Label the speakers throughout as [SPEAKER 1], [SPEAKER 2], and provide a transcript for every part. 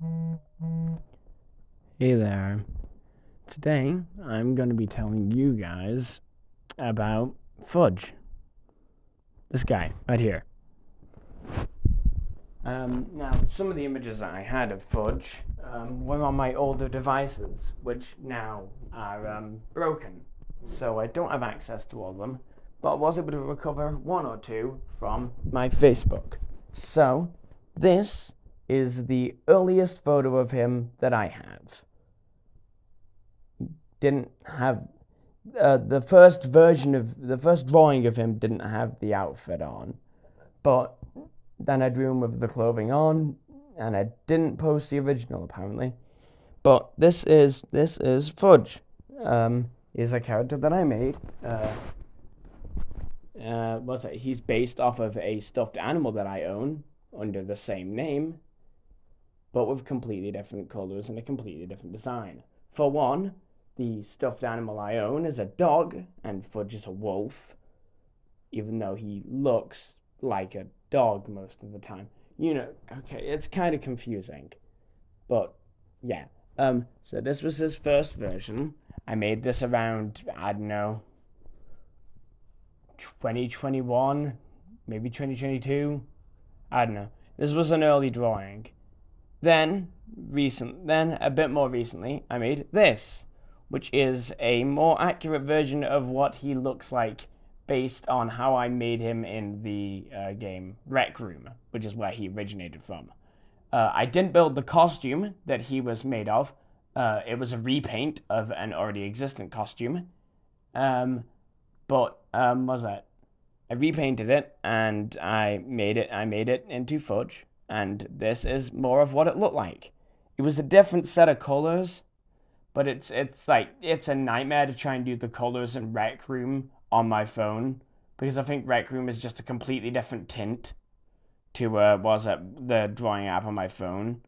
[SPEAKER 1] Hey there. Today I'm going to be telling you guys about Fudge. This guy right here. Now, some of the images that I had of Fudge were on my older devices, which now are broken. So I don't have access to all of them, but I was able to recover one or two from my Facebook. So, this is the earliest photo of him that I have. Didn't have the first version of the first drawing of him didn't have the outfit on, but then I drew him with the clothing on, and I didn't post the original apparently. But this is Fudge. Is a character that I made. What's it? He's based off of a stuffed animal that I own under the same name, but with completely different colors and a completely different design. For one, the stuffed animal I own is a dog, and Fudge is a wolf, even though he looks like a dog most of the time. Okay, it's kind of confusing, but yeah. So this was his first version. I made this around, I don't know, 2021, maybe 2022. I don't know. This was an early drawing. Then a bit more recently, I made this, which is a more accurate version of what he looks like based on how I made him in the game Rec Room, which is where he originated from. I didn't build the costume that he was made of. It was a repaint of an already existent costume. But what was that? I repainted it and I made it into Fudge, and this is more of what it looked like. It was a different set of colors, but it's a nightmare to try and do the colors in Rec Room on my phone, because I think Rec Room is just a completely different tint to was it the drawing app on my phone.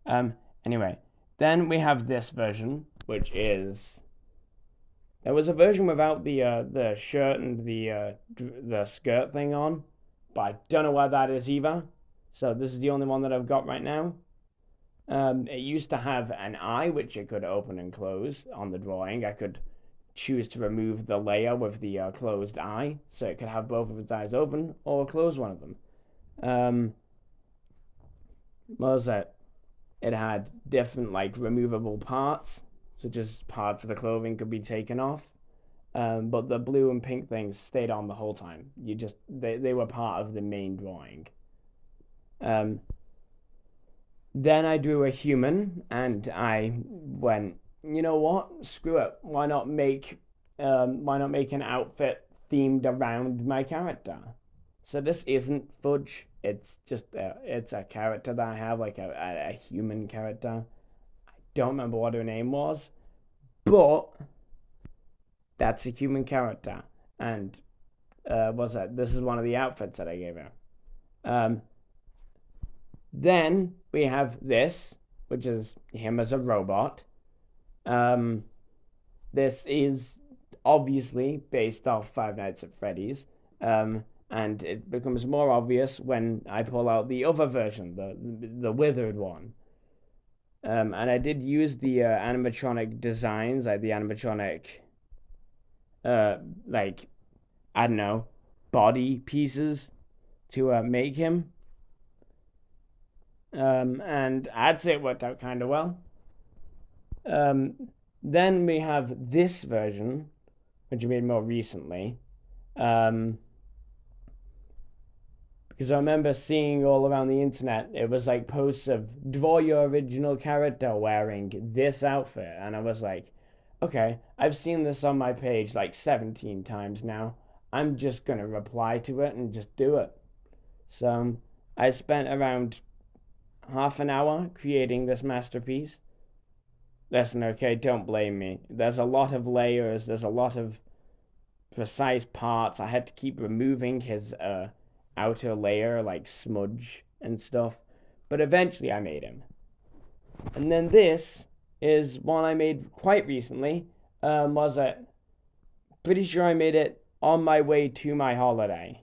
[SPEAKER 1] Um anyway, then we have this version, which is there was a version without the shirt and the skirt thing on, but I don't know where that is either. So this is the only one that I've got right now. It used to have an eye which it could open and close on the drawing. I could choose to remove the layer with the closed eye, so it could have both of its eyes open or close one of them. Um, what was that? It had different like removable parts, such as parts of the clothing could be taken off. But the blue and pink things stayed on the whole time. They were part of the main drawing. Um, then I drew a human, and I went, you know what? Screw it. Why not make an outfit themed around my character? So this isn't Fudge. It's a character that I have, like a human character. Don't remember what her name was, but that's a human character. And was that this is one of the outfits that I gave her. Um, then we have this, which is him as a robot. Um, this is obviously based off Five Nights at Freddy's. And it becomes more obvious when I pull out the other version, the withered one. And I did use the animatronic designs, like the animatronic, uh, like I don't know, body pieces to make him. And I'd say it worked out kind of well. Um, then we have this version, which I made more recently. Um, because I remember seeing all around the internet, it was like posts of draw your original character wearing this outfit. And I was like, okay, I've seen this on my page like 17 times now. I'm just going to reply to it and just do it. So I spent around half an hour creating this masterpiece. Listen, okay, don't blame me. There's a lot of layers, there's a lot of precise parts. I had to keep removing his outer layer, like smudge and stuff. But eventually I made him. And then this is one I made quite recently. Was it? Pretty sure I made it on my way to my holiday.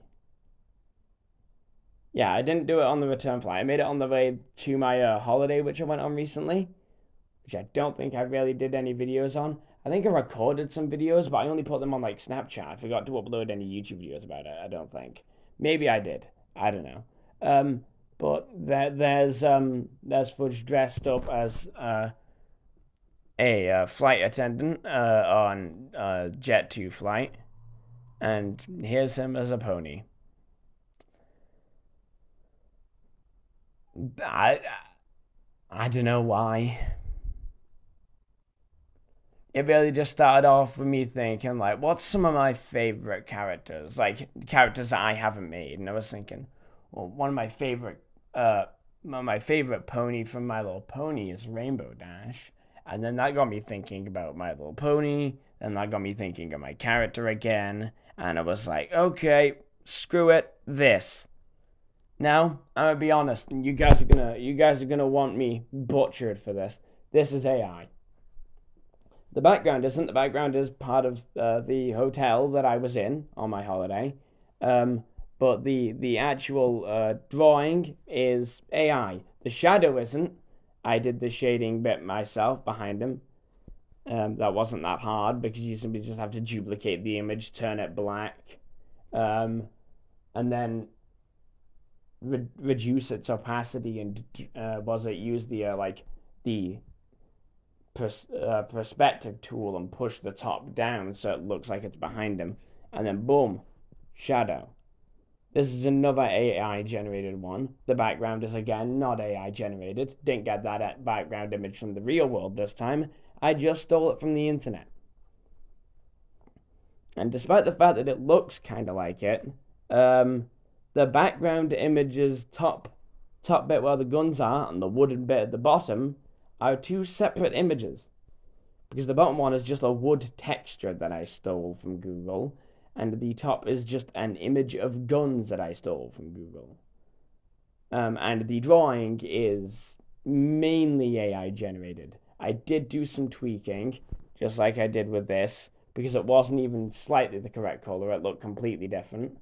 [SPEAKER 1] Yeah, I didn't do it on the return flight. I made it on the way to my holiday, which I went on recently, which I don't think I really did any videos on. I think I recorded some videos, but I only put them on like Snapchat. I forgot to upload any YouTube videos about it. I don't think. Maybe I did. I don't know. Um, but there's Fudge dressed up as a flight attendant on Jet 2 flight, and here's him as a pony. I I don't know why. It really just started off with me thinking, like, what's some of my favorite characters? Like, characters that I haven't made. And I was thinking, well, uh, one of my favorite pony from My Little Pony is Rainbow Dash. And then that got me thinking about My Little Pony. Then that got me thinking of my character again. And I was like, okay, screw it, this. Now, I'm gonna be honest, and you guys are gonna want me butchered for this. This is AI. The background isn't. The background is part of the hotel that I was in on my holiday. Um, but the actual drawing is AI. The shadow isn't. I did the shading bit myself behind him. That wasn't that hard because you simply just have to duplicate the image, turn it black, um, and then reduce its opacity and was it use the like the perspective tool and push the top down so it looks like it's behind him, and then boom, shadow. This is another AI generated one. The background is again not AI generated. Didn't get that background image from the real world this time. I just stole it from the internet. And despite the fact that it looks kind of like it, the background image's top bit where the guns are and the wooden bit at the bottom are two separate images. Because the bottom one is just a wood texture that I stole from Google, and the top is just an image of guns that I stole from Google. And the drawing is mainly AI generated. I did do some tweaking, just like I did with this, because it wasn't even slightly the correct color, it looked completely different.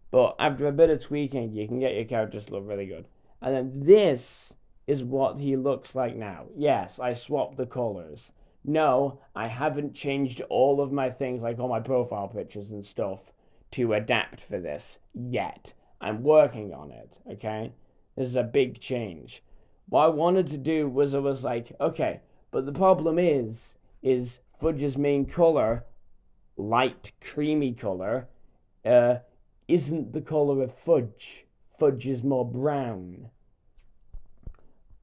[SPEAKER 1] But after a bit of tweaking, you can get your characters to look really good. And then this is what he looks like now. Yes, I swapped the colors. No, I haven't changed all of my things, like all my profile pictures and stuff, to adapt for this yet. I'm working on it, okay? This is a big change. What I wanted to do was I was like, okay, but the problem is Fudge's main color, light creamy color, uh, isn't the color of Fudge. Fudge is more brown.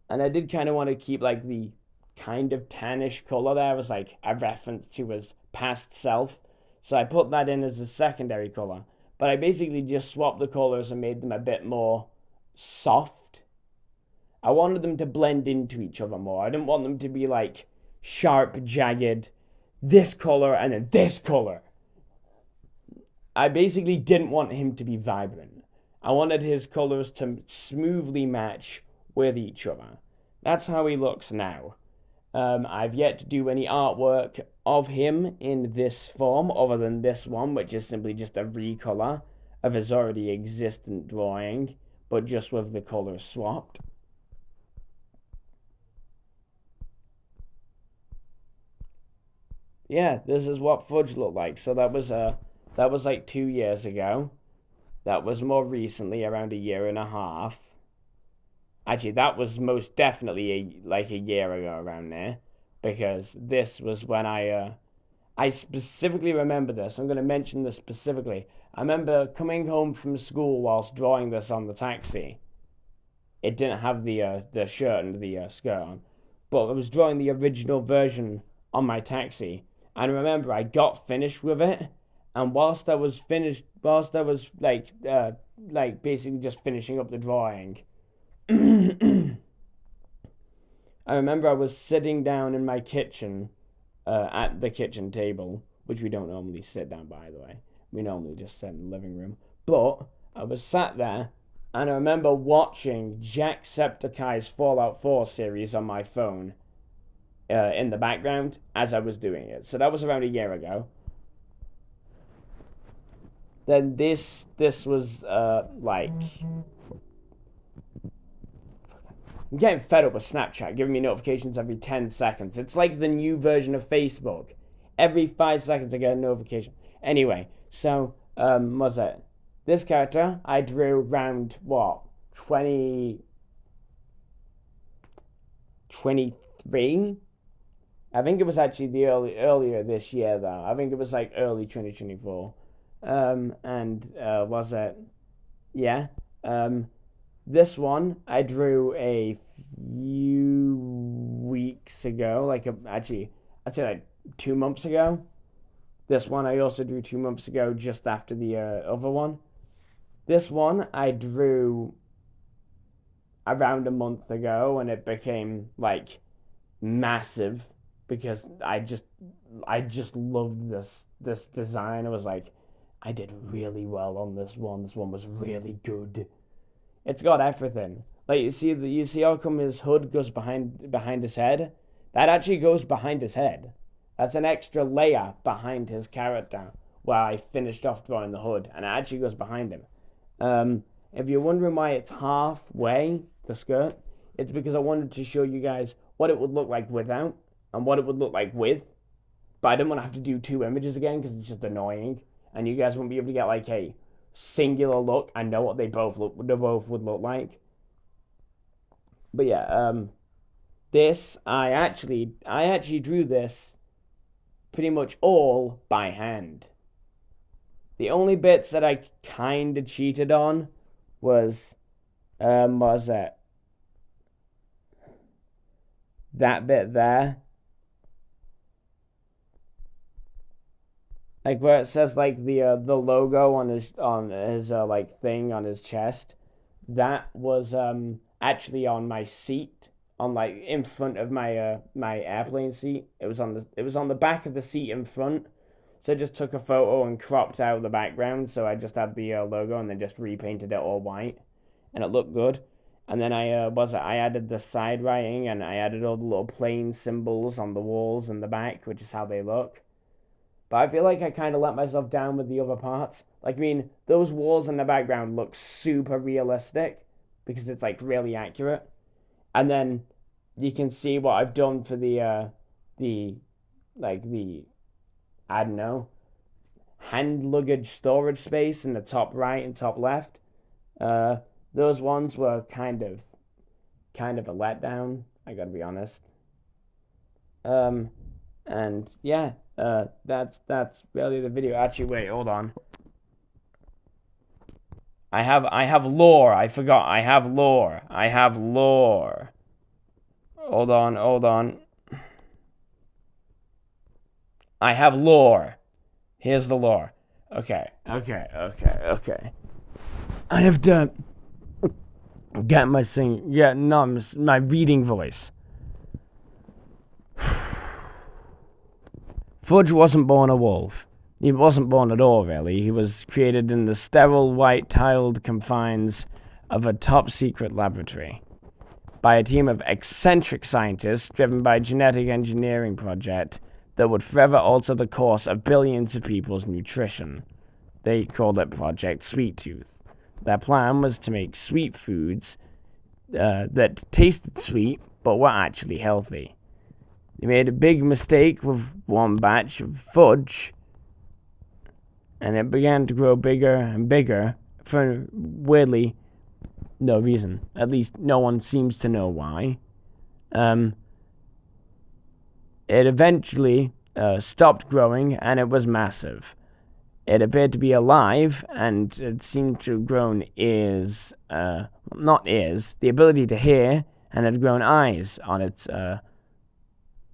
[SPEAKER 1] And I did kind of want to keep like the kind of tannish color there was like a reference to his past self. So I put that in as a secondary color. But I basically just swapped the colors and made them a bit more soft. I wanted them to blend into each other more. I didn't want them to be like sharp, jagged, this color and then this color. I basically didn't want him to be vibrant. I wanted his colors to smoothly match with each other. That's how he looks now. I've yet to do any artwork of him in this form other than this one, which is simply just a recolor of his already existent drawing, but just with the colors swapped. Yeah, this is what Fudge looked like. So that was like 2 years ago. That was more recently, around a year and a half. Actually, that was most definitely like a year ago around there, because this was when I specifically remember this. I'm going to mention this specifically. I remember coming home from school whilst drawing this on the taxi. It didn't have the shirt and the skirt on, but I was drawing the original version on my taxi. And I remember I got finished with it, and whilst I was like basically just finishing up the drawing, I remember I was sitting down in my kitchen, at the kitchen table, which we don't normally sit down, by the way. We normally just sit in the living room. But I was sat there, and I remember watching Jacksepticeye's Fallout 4 series on my phone in the background as I was doing it. So that was around a year ago. then this was like, I'm getting fed up with Snapchat giving me notifications every 10 seconds. It's like the new version of Facebook. Every 5 seconds I get a notification. Anyway, so what's that? This character I drew around what, 2023. I think it was actually the earlier this year though. I think it was like early 2024. And was it? Yeah. This one I drew a few weeks ago. Actually, I'd say like 2 months ago. This one I also drew 2 months ago, just after the other one. This one I drew around a month ago, and it became like massive because I just loved this design. I was like, I did really well on this one. This one was really good. It's got everything. Like you see how come his hood goes behind his head? That actually goes behind his head. That's an extra layer behind his character where I finished off drawing the hood, and it actually goes behind him. If you're wondering why it's halfway, the skirt, it's because I wanted to show you guys what it would look like without and what it would look like with. But I didn't want to have to do two images again because it's just annoying, and you guys won't be able to get like a singular look. I know what they both would look like. But yeah, this I actually drew this pretty much all by hand. The only bits that I kind of cheated on was that bit there, like where it says like the logo on his like thing on his chest. That was actually on my seat, on like in front of my airplane seat. It was on the back of the seat in front. So I just took a photo and cropped out the background. So I just had the logo and then just repainted it all white, and it looked good. And then I added the side writing, and I added all the little plane symbols on the walls in the back, which is how they look. But I feel like I kind of let myself down with the other parts. Like, I mean, those walls in the background look super realistic because it's like really accurate. And then you can see what I've done for the I don't know, hand luggage storage space in the top right and top left. Those ones were kind of a letdown, I gotta be honest. And yeah, that's really the video. Actually, wait, hold on. I have lore. I forgot. I have lore. Hold on. I have lore. Here's the lore. Okay. I have to get my my reading voice. Fudge wasn't born a wolf. He wasn't born at all, really. He was created in the sterile, white-tiled confines of a top-secret laboratory by a team of eccentric scientists driven by a genetic engineering project that would forever alter the course of billions of people's nutrition. They called it Project Sweet Tooth. Their plan was to make sweet foods that tasted sweet but were actually healthy. They made a big mistake with one batch of fudge, and it began to grow bigger and bigger for weirdly no reason. At least no one seems to know why. It eventually stopped growing, and it was massive. It appeared to be alive, and it seemed to have grown ears, not ears, the ability to hear, and had grown eyes on its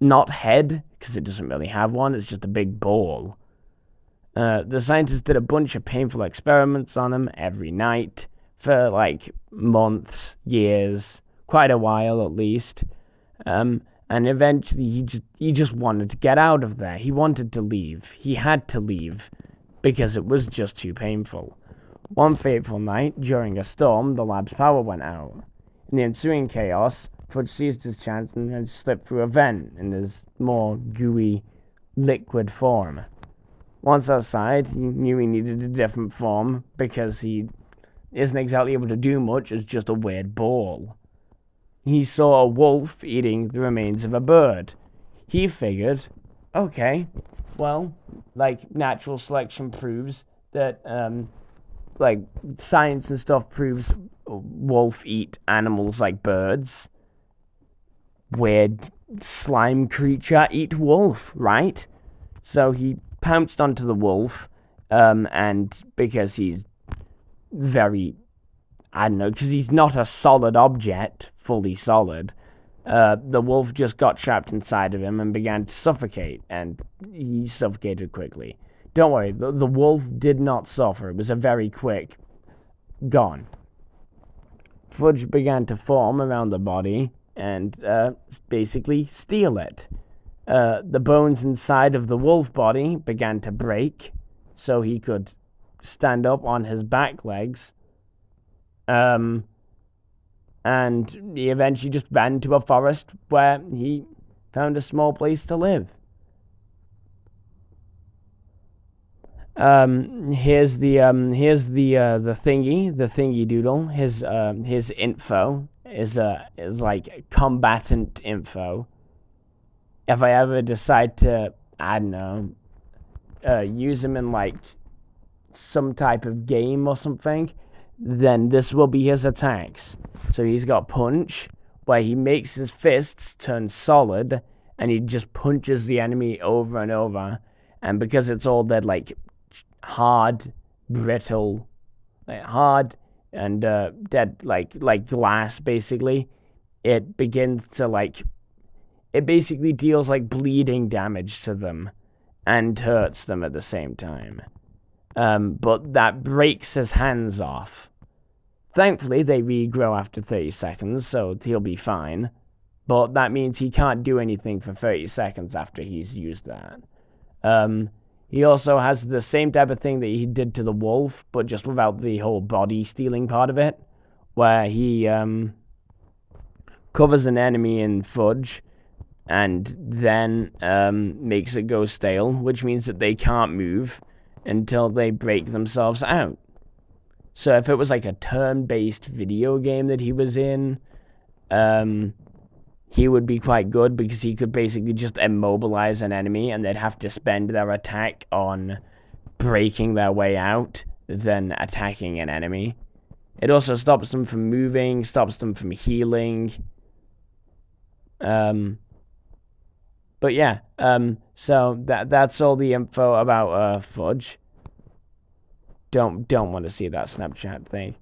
[SPEAKER 1] not head, because it doesn't really have one, it's just a big ball. The scientists did a bunch of painful experiments on him every night for like months, years, quite a while at least. And eventually he just wanted to get out of there. He wanted to leave. He had to leave because it was just too painful. One fateful night, during a storm, the lab's power went out. In the ensuing chaos, Fudge seized his chance and slipped through a vent in his more gooey, liquid form. Once outside, he knew he needed a different form because he isn't exactly able to do much as just a weird ball. He saw a wolf eating the remains of a bird. He figured, okay, well, like natural selection proves that, like science and stuff proves wolf eat animals like birds. Weird slime creature eat wolf, right? So he pounced onto the wolf, and because he's very, I don't know, because he's not a solid object, fully solid, the wolf just got trapped inside of him and began to suffocate, and he suffocated quickly. Don't worry, the wolf did not suffer. It was a very quick gone. Fudge began to form around the body and basically steal it. The bones inside of the wolf body began to break so he could stand up on his back legs. And he eventually just ran to a forest where he found a small place to live. Here's the thingy doodle. His info is like combatant info. If I ever decide to, I don't know, use him in like some type of game or something, then this will be his attacks. So he's got punch, where he makes his fists turn solid, and he just punches the enemy over and over. And because it's all that like hard, brittle, like hard and dead, like glass, basically, it begins to like, it basically deals like bleeding damage to them and hurts them at the same time. But that breaks his hands off. Thankfully, they regrow after 30 seconds, so he'll be fine. But that means he can't do anything for 30 seconds after he's used that. He also has the same type of thing that he did to the wolf, but just without the whole body stealing part of it, where he covers an enemy in fudge and then makes it go stale, which means that they can't move until they break themselves out. So if it was like a turn-based video game that he was in, he would be quite good because he could basically just immobilize an enemy and they'd have to spend their attack on breaking their way out than attacking an enemy. It also stops them from moving, stops them from healing. But yeah, so that's all the info about Fudge. Don't want to see that Snapchat thing.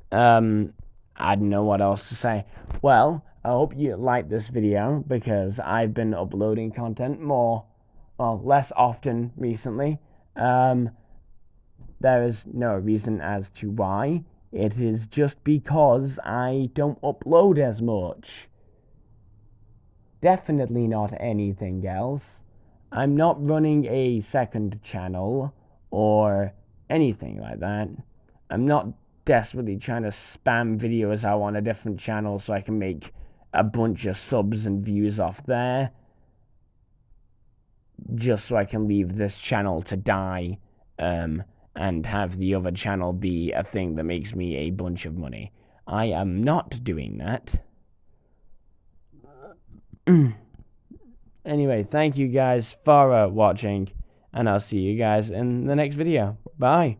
[SPEAKER 1] I don't know what else to say. Well, I hope you liked this video because I've been uploading content less often recently. There is no reason as to why. It is just because I don't upload as much. Definitely not anything else. I'm not running a second channel or anything like that. I'm not desperately trying to spam videos out on a different channel so I can make a bunch of subs and views off there, just so I can leave this channel to die, and have the other channel be a thing that makes me a bunch of money. I am not doing that. Anyway, thank you guys for watching, and I'll see you guys in the next video. Bye.